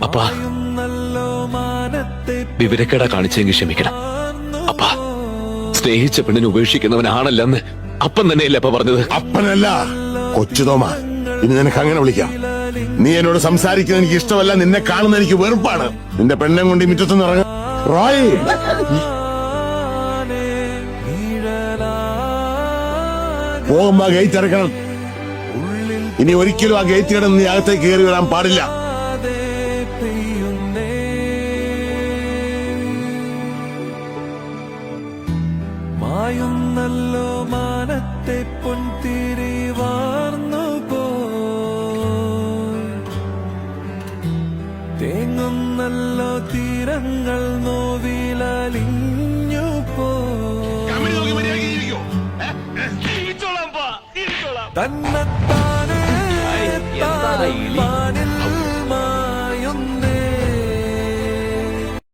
അപ്പാ വിവരക്കേടാ കാണിച്ചെങ്കിൽ ക്ഷമിക്കണം. അപ്പാ സ്നേഹിച്ച പെണ്ണിനെ ഉപേക്ഷിക്കുന്നവനാണല്ലെന്ന് അപ്പൻ തന്നെയല്ലേ അപ്പ പറഞ്ഞത്? അപ്പനല്ല കൊച്ചുതോമ, ഇനി നിനക്ക് അങ്ങനെ വിളിക്കാം. നീ എന്നോട് സംസാരിക്കുന്നത് എനിക്ക് ഇഷ്ടമല്ല, നിന്നെ കാണുന്ന എനിക്ക് വെറുപ്പാണ്. നിന്റെ പെണ്ണെ കൊണ്ട് ഈ മുറ്റത്തുനിന്ന് ഇറങ്ങ. റോയ്, പോകുമ്പോ ഗേറ്റ് അടക്കണം. ഇനി ഒരിക്കലും ആ ഗേറ്റ് കിടന്ന് നീ അകത്തേക്ക് കയറി വരാൻ പാടില്ല. മായുന്നല്ലോ മാനത്തെ പൊൻതിരി വാർന്നു പോയി, തേങ്ങുന്നല്ലോ തീരങ്ങൾ നോവിലലിഞ്ഞു പോയി. തന്നെത്താനെ